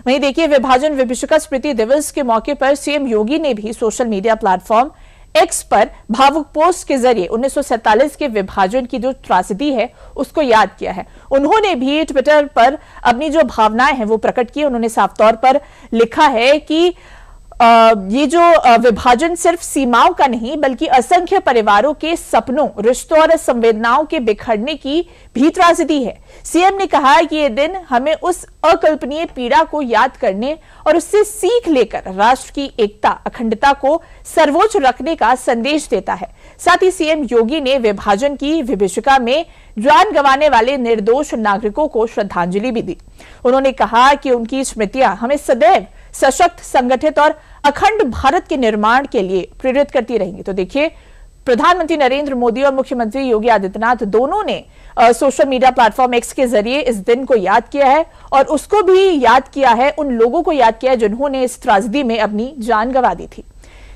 वहीं देखिए, विभाजन विभीषिका स्मृति दिवस के मौके पर सीएम योगी ने भी सोशल मीडिया प्लेटफॉर्म एक्स पर भावुक पोस्ट के जरिए 1947 के विभाजन की जो त्रासदी है उसको याद किया है। उन्होंने भी ट्विटर पर अपनी जो भावनाएं हैं वो प्रकट की। उन्होंने साफ तौर पर लिखा है कि ये जो विभाजन सिर्फ सीमाओं का नहीं बल्कि असंख्य परिवारों के सपनों, रिश्तों और संवेदनाओं के बिखरने की भी त्रासदी है। सीएम ने कहा कि ये दिन हमें उस अकल्पनीय पीड़ा को याद करने और उससे सीख लेकर राष्ट्र की एकता, अखंडता को सर्वोच्च रखने का संदेश देता है। साथ ही सीएम योगी ने विभाजन की विभीषिका में जान गंवाने वाले निर्दोष नागरिकों को श्रद्धांजलि भी दी। उन्होंने कहा कि उनकी स्मृतियां हमें सदैव सशक्त, संगठित और अखंड भारत के निर्माण के लिए प्रेरित करती रहेंगी। तो देखिए, प्रधानमंत्री नरेंद्र मोदी और मुख्यमंत्री योगी आदित्यनाथ दोनों ने सोशल मीडिया प्लेटफॉर्म एक्स के जरिए इस दिन को याद किया है और उसको भी याद किया है, उन लोगों को याद किया है जिन्होंने इस त्रासदी में अपनी जान गंवा दी थी।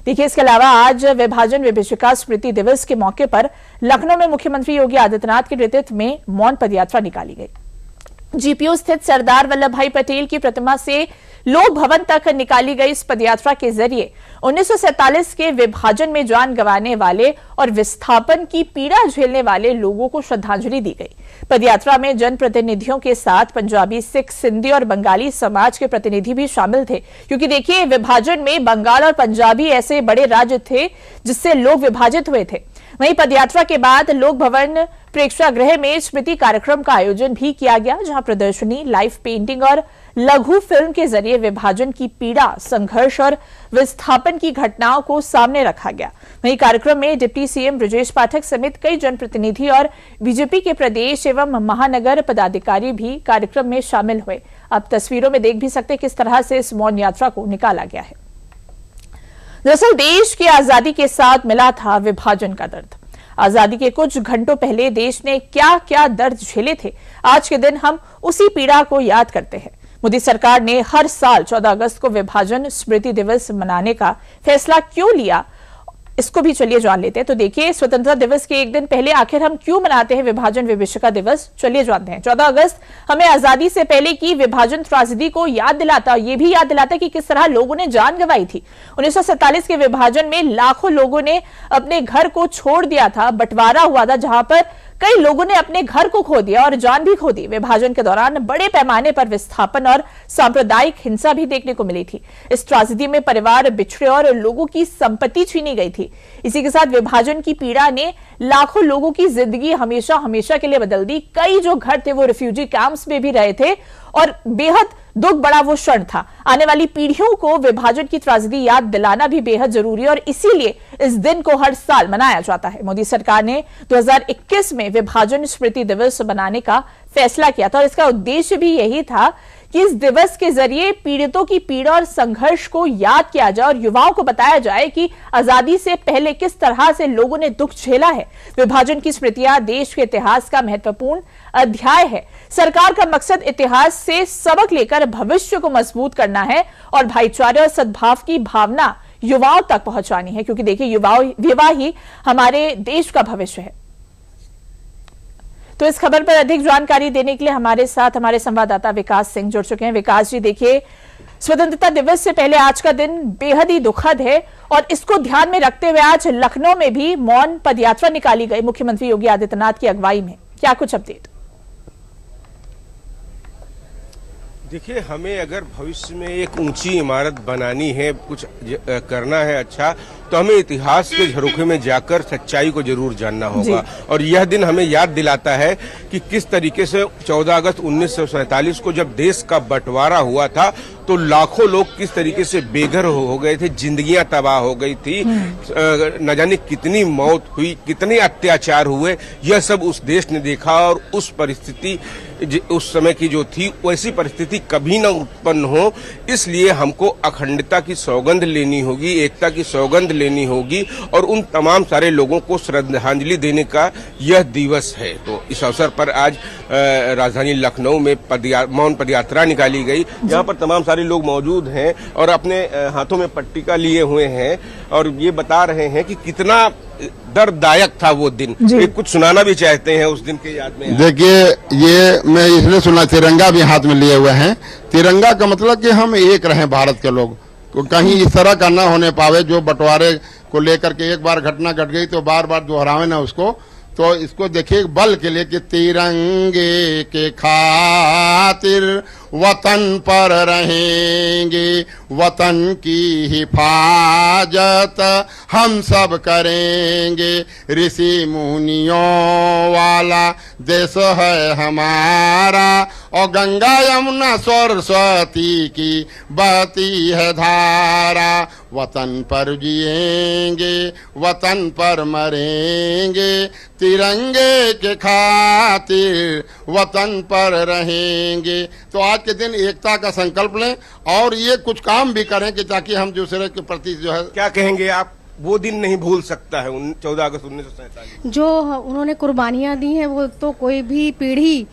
देखिए, इसके अलावा आज विभाजन विभीषिका स्मृति दिवस के मौके पर लखनऊ में मुख्यमंत्री योगी आदित्यनाथ के नेतृत्व में मौन पदयात्रा निकाली गई। जीपीओ स्थित सरदार वल्लभ भाई पटेल की प्रतिमा से लोक भवन तक निकाली गई इस पदयात्रा के जरिए 1947 के विभाजन में जान गंवाने वाले और विस्थापन की पीड़ा झेलने वाले लोगों को श्रद्धांजलि दी गई। पदयात्रा में जनप्रतिनिधियों के साथ पंजाबी, सिख, सिंधी और बंगाली समाज के प्रतिनिधि भी शामिल थे, क्योंकि देखिए, विभाजन में बंगाल और पंजाबी ऐसे बड़े राज्य थे जिससे लोग विभाजित हुए थे। वहीं पदयात्रा के बाद लोक भवन प्रेक्षागृह में स्मृति कार्यक्रम का आयोजन भी किया गया, जहां प्रदर्शनी, लाइव पेंटिंग और लघु फिल्म के जरिए विभाजन की पीड़ा, संघर्ष और विस्थापन की घटनाओं को सामने रखा गया। वहीं कार्यक्रम में डिप्टी सीएम ब्रजेश पाठक समेत कई जनप्रतिनिधि और बीजेपी के प्रदेश एवं महानगर पदाधिकारी भी कार्यक्रम में शामिल हुए। आप तस्वीरों में देख भी सकते हैं किस तरह से इस मौन यात्रा को निकाला गया है। दरअसल देश की आजादी के साथ मिला था विभाजन का दर्द। आजादी के कुछ घंटों पहले देश ने क्या क्या दर्द झेले थे, आज के दिन हम उसी पीड़ा को याद करते हैं। मोदी सरकार ने हर साल 14 अगस्त को विभाजन स्मृति दिवस मनाने का फैसला क्यों लिया, इसको भी चलिए जान लेते हैं। तो देखिए, स्वतंत्रता दिवस के एक दिन पहले आखिर हम क्यों मनाते हैं विभाजन विभीषिका दिवस, चलिए जानते हैं। 14 अगस्त हमें आजादी से पहले की विभाजन त्रासदी को याद दिलाता, ये भी याद दिलाता कि किस तरह लोगों ने जान गंवाई थी। 1947 के विभाजन में लाखों लोगों ने अपने घर को छोड़ दिया था, बंटवारा हुआ था, जहां पर कई लोगों ने अपने घर को खो दिया और जान भी खो दी। विभाजन के दौरान बड़े पैमाने पर विस्थापन और सांप्रदायिक हिंसा भी देखने को मिली थी। इस त्रासदी में परिवार बिछड़े और लोगों की संपत्ति छीनी गई थी। इसी के साथ विभाजन की पीड़ा ने लाखों लोगों की जिंदगी हमेशा हमेशा के लिए बदल दी। कई जो घर थे वो रिफ्यूजी कैंप्स में भी रहे थे और बेहद दुख बड़ा वो क्षण था। आने वाली पीढ़ियों को विभाजन की त्रासदी याद दिलाना भी बेहद जरूरी है और इसीलिए इस दिन को हर साल मनाया जाता है। मोदी सरकार ने 2021 में विभाजन स्मृति दिवस मनाने का फैसला किया था और इसका उद्देश्य भी यही था कि इस दिवस के जरिए पीड़ितों की पीड़ा और संघर्ष को याद किया जाए और युवाओं को बताया जाए कि आजादी से पहले किस तरह से लोगों ने दुख झेला है। विभाजन की स्मृतियां देश के इतिहास का महत्वपूर्ण अध्याय है। सरकार का मकसद इतिहास से सबक लेकर भविष्य को मजबूत करना है और भाईचारे और सद्भाव की भावना युवाओं तक पहुंचानी है, क्योंकि देखिए, युवा ही हमारे देश का भविष्य है। तो इस खबर पर अधिक जानकारी देने के लिए हमारे साथ हमारे संवाददाता विकास सिंह जुड़ चुके हैं। विकास जी, देखिए, स्वतंत्रता दिवस से पहले आज का दिन बेहद ही दुखद है और इसको ध्यान में रखते हुए आज लखनऊ में भी मौन पदयात्रा निकाली गई मुख्यमंत्री योगी आदित्यनाथ की अगुवाई में। क्या कुछ अपडेट? देखिए, हमें अगर भविष्य में एक ऊंची इमारत बनानी है, कुछ करना है अच्छा, तो हमें इतिहास के झरोखे में जाकर सच्चाई को जरूर जानना होगा। और यह दिन हमें याद दिलाता है कि किस तरीके से 14 अगस्त 1947 को जब देश का बंटवारा हुआ था तो लाखों लोग किस तरीके से बेघर हो गए थे, जिंदगियां तबाह हो गई थी, न जाने कितनी मौत हुई, कितने अत्याचार हुए, यह सब उस देश ने देखा। और उस परिस्थिति, उस समय की जो थी, वैसी परिस्थिति कभी न उत्पन्न हो, इसलिए हमको अखंडता की सौगंध लेनी होगी, एकता की सौगंध लेनी होगी और उन तमाम सारे लोगों को श्रद्धांजलि देने का यह दिवस है। तो इस अवसर पर आज राजधानी लखनऊ में मौन पदयात्रा निकाली गई। यहाँ पर तमाम सारे लोग मौजूद हैं और अपने हाथों में पट्टिका लिए हुए हैं और ये बता रहे हैं कि कितना दर्ददायक था वो दिन। एक कुछ सुनाना भी चाहते हैं उस दिन के याद में। देखिए, ये मैं इसलिए सुना, तिरंगा भी हाथ में लिए हुए हैं। तिरंगा का मतलब कि हम एक रहें, भारत के लोग कहीं इस तरह का ना होने पावे जो बंटवारे को लेकर के एक बार घटना घट गई तो बार बार दोहरावे ना उसको। तो इसको देखिए बल के लिए कि तिरंगे के खातिर वतन पर रहेंगे, वतन की हिफाजत हम सब करेंगे। ऋषि मुनियों वाला देश है हमारा और गंगा यमुना सरस्वती की बहती है धारा। वतन पर जिएंगे, वतन पर मरेंगे, तिरंगे के खातिर वतन पर रहेंगे। तो आज के दिन एकता का संकल्प लें और ये कुछ काम भी करें कि ताकि हम दूसरे के प्रति जो है। क्या कहेंगे आप? वो दिन नहीं भूल सकता है 14 अगस्त 1947 जो उन्होंने कुर्बानियां दी हैं, वो तो कोई भी पीढ़ी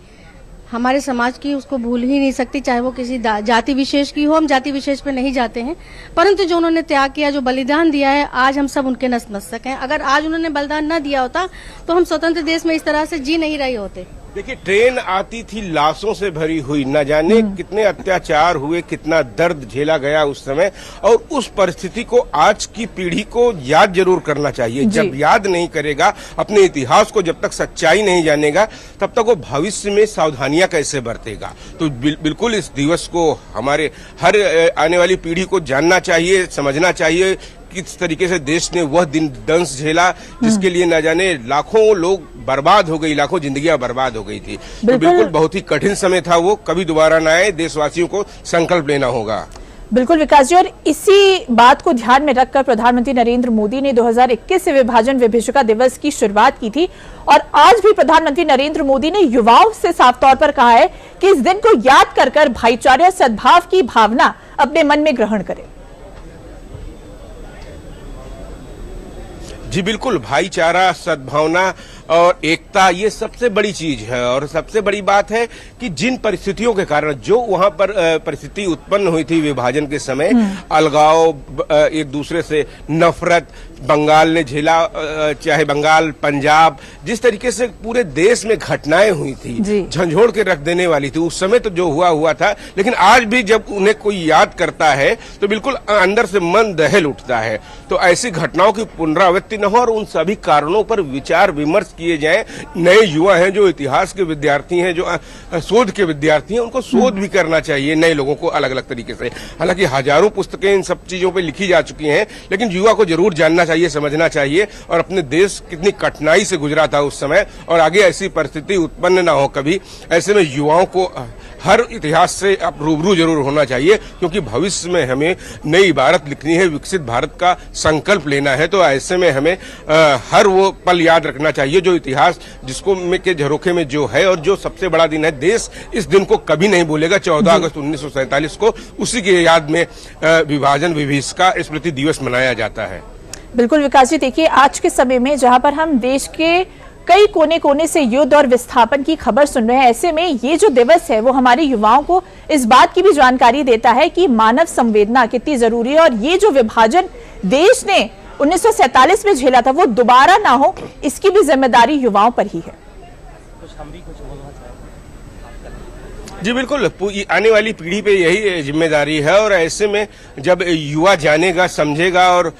हमारे समाज की उसको भूल ही नहीं सकती, चाहे वो किसी जाति विशेष की हो। हम जाति विशेष पे नहीं जाते हैं, परंतु जो उन्होंने त्याग किया, जो बलिदान दिया है, आज हम सब उनके नतमस्तक हैं। अगर आज उन्होंने बलिदान न दिया होता तो हम स्वतंत्र देश में इस तरह से जी नहीं रहे होते। देखिए, ट्रेन आती थी लाशों से भरी हुई, न जाने कितने अत्याचार हुए, कितना दर्द झेला गया उस समय। और उस परिस्थिति को आज की पीढ़ी को याद जरूर करना चाहिए। जब याद नहीं करेगा अपने इतिहास को, जब तक सच्चाई नहीं जानेगा, तब तक वो भविष्य में सावधानियां कैसे बरतेगा। तो बिल्कुल इस दिवस को हमारे हर आने वाली पीढ़ी को जानना चाहिए, समझना चाहिए किस तरीके से देश ने वह दिन दंश झेला जिसके लिए न जाने लाखों लोग बर्बाद हो गई, लाखों जिंदगियां बर्बाद हो गई थी। तो बिल्कुल बहुत ही कठिन समय था वो, कभी दोबारा न आए। देशवासियों को संकल्प लेना होगा। बिल्कुल विकास जी, और इसी बात को ध्यान में रखकर प्रधानमंत्री नरेंद्र मोदी ने 2021 से विभाजन विभीषिका दिवस की शुरुआत की थी। और आज भी प्रधानमंत्री नरेंद्र मोदी ने युवाओं से साफ तौर पर कहा है कि इस दिन को याद कर भाईचारे और सद्भाव की भावना अपने मन में ग्रहण करें। जी बिल्कुल, भाईचारा, सद्भावना और एकता ये सबसे बड़ी चीज है। और सबसे बड़ी बात है कि जिन परिस्थितियों के कारण जो वहां पर परिस्थिति उत्पन्न हुई थी विभाजन के समय, अलगाव, एक दूसरे से नफरत बंगाल ने झेला, चाहे बंगाल, पंजाब, जिस तरीके से पूरे देश में घटनाएं हुई थी, झंझोड़ के रख देने वाली थी। उस समय तो जो हुआ था, लेकिन आज भी जब उन्हें कोई याद करता है तो बिल्कुल अंदर से मन दहल उठता है। तो ऐसी घटनाओं की पुनरावृत्ति न हो और उन सभी कारणों पर विचार विमर्श किए जाएं। नए युवा हैं जो इतिहास के विद्यार्थी हैं, जो शोध के विद्यार्थी हैं, उनको शोध भी करना चाहिए नए लोगों को अलग अलग तरीके से। हालांकि हजारों पुस्तकें इन सब चीजों पे लिखी जा चुकी हैं, लेकिन युवा को जरूर जानना चाहिए, समझना चाहिए और अपने देश कितनी कठिनाई से गुजरा था उस समय और आगे ऐसी परिस्थिति उत्पन्न ना हो कभी। ऐसे में युवाओं को हर इतिहास से आप रूबरू जरूर होना चाहिए, क्योंकि भविष्य में हमें नई भारत लिखनी है, विकसित भारत का संकल्प लेना है। तो ऐसे में हमें हर वो पल याद रखना चाहिए जो इतिहास जिसको के झरोखे में जो है। और जो सबसे बड़ा दिन है, देश इस दिन को कभी नहीं भूलेगा। 14 अगस्त 1947 को उसी की याद में विभाजन विभीषिका स्मृति दिवस मनाया जाता है। बिल्कुल विकास जी, देखिए आज के समय में जहां पर हम देश के कई कोने कोने से युद्ध और विस्थापन की खबर सुन रहे हैं, ऐसे में ये जो दिवस है वो हमारे युवाओं को इस बात की भी जानकारी देता है कि मानव संवेदना कितनी जरूरी है। और ये जो विभाजन देश ने 1947 में झेला था वो दोबारा ना हो, इसकी भी जिम्मेदारी युवाओं पर ही है। जी बिल्कुल, आने वाली पीढ़ी पे यही जिम्मेदारी है। और ऐसे में जब युवा जानेगा, समझेगा और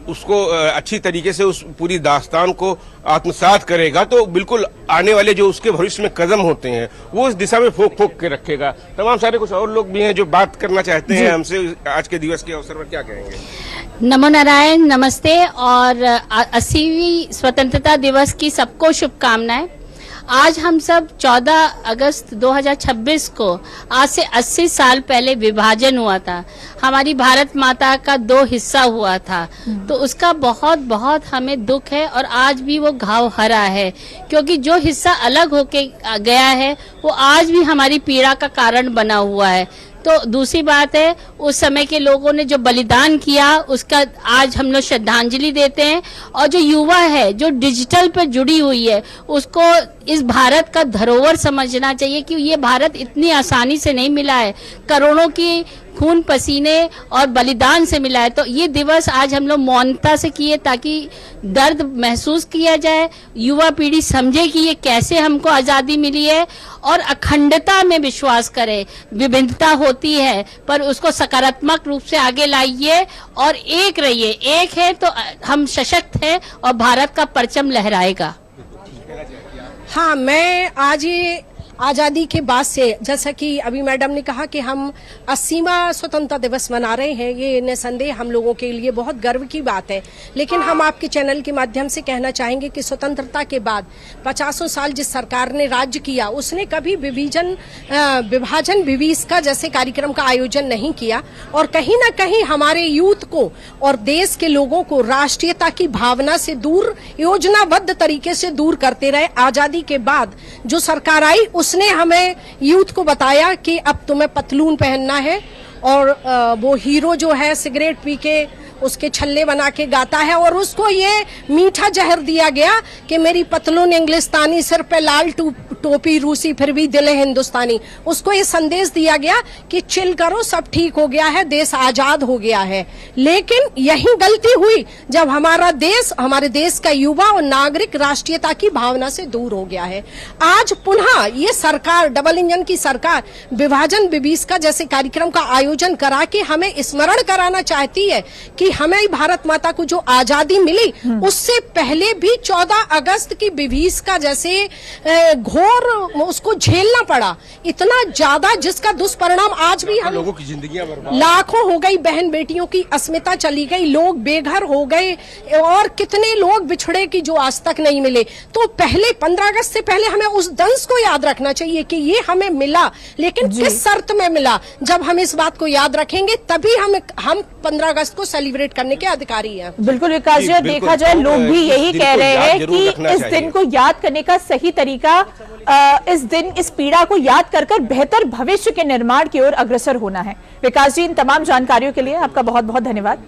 उसको अच्छी तरीके से उस पूरी दास्तान को आत्मसात करेगा, तो बिल्कुल आने वाले जो उसके भविष्य में कदम होते हैं वो इस दिशा में फोक के रखेगा। तमाम सारे कुछ और लोग भी हैं जो बात करना चाहते हैं हमसे आज के दिवस के अवसर पर। क्या कहेंगे? नमो नारायण, नमस्ते और 80वीं स्वतंत्रता दिवस की सबको शुभकामनाएं। आज हम सब 14 अगस्त 2026 को आज से 80 साल पहले विभाजन हुआ था, हमारी भारत माता का 2 हिस्सा हुआ था। तो उसका बहुत बहुत हमें दुख है और आज भी वो घाव हरा है, क्योंकि जो हिस्सा अलग होके गया है वो आज भी हमारी पीड़ा का कारण बना हुआ है। तो दूसरी बात है, उस समय के लोगों ने जो बलिदान किया उसका आज हम लोग श्रद्धांजलि देते हैं। और जो युवा है जो डिजिटल पर जुड़ी हुई है उसको इस भारत का धरोहर समझना चाहिए कि ये भारत इतनी आसानी से नहीं मिला है, करोड़ों की खून पसीने और बलिदान से मिला है। तो ये दिवस आज हम लोग मौनता से किए ताकि दर्द महसूस किया जाए, युवा पीढ़ी समझे कि ये कैसे हमको आज़ादी मिली है और अखंडता में विश्वास करे। विभिन्नता होती है पर उसको सकारात्मक रूप से आगे लाइए और एक रहिए। एक है तो हम सशक्त हैं और भारत का परचम लहराएगा। हाँ, मैं आज ये आज़ादी के बाद से, जैसा कि अभी मैडम ने कहा कि हम 80वां स्वतंत्रता दिवस मना रहे हैं, ये निसंदेह हम लोगों के लिए बहुत गर्व की बात है। लेकिन हम आपके चैनल के माध्यम से कहना चाहेंगे कि स्वतंत्रता के बाद 50 साल जिस सरकार ने राज्य किया उसने कभी विभाजन विविष्का जैसे कार्यक्रम का आयोजन नहीं किया और कहीं ना कहीं हमारे यूथ को और देश के लोगों को राष्ट्रीयता की भावना से दूर, योजनाबद्ध तरीके से दूर करते रहे। आज़ादी के बाद जो सरकार आई उसने हमें यूथ को बताया कि अब तुम्हें पतलून पहनना है और वो हीरो जो है सिगरेट पी के उसके छल्ले बना के गाता है और उसको ये मीठा जहर दिया गया कि मेरी पतलून इंग्लिस्तानी, सिर पे लाल टोपी रूसी, फिर भी दिल है हिंदुस्तानी। उसको ये संदेश दिया गया कि चिल करो, सब ठीक हो गया है, देश आजाद हो गया है। लेकिन यही गलती हुई जब हमारे देश का युवा और नागरिक राष्ट्रीयता की भावना से दूर हो गया है। आज पुनः ये सरकार, डबल इंजन की सरकार, विभाजन विविष्का जैसे कार्यक्रम का आयोजन करा के हमें स्मरण कराना चाहती है कि हमें भारत माता को जो आजादी मिली उससे पहले भी 14 अगस्त की विभीषिका जैसे घोर उसको झेलना पड़ा, इतना ज्यादा, जिसका दुष्परिणाम आज भी हम लोगों की जिंदगियां बर्बाद, लाखों हो गई बहन बेटियों की अस्मिता चली गई, लोग बेघर हो गए और कितने लोग बिछड़े की जो आज तक नहीं मिले। तो पहले 15 अगस्त से पहले हमें उस दंश को याद रखना चाहिए कि ये हमें मिला, लेकिन किस शर्त में मिला। जब हम इस बात को याद रखेंगे तभी हम 15 अगस्त को सेलिब्रेट करने के अधिकारी हैं। बिल्कुल विकास जी, देखा जाए लोग भी यही कह रहे हैं कि इस दिन को याद करने का सही तरीका इस दिन इस पीड़ा को याद कर बेहतर भविष्य के निर्माण की ओर अग्रसर होना है। विकास जी, इन तमाम जानकारियों के लिए आपका बहुत बहुत धन्यवाद।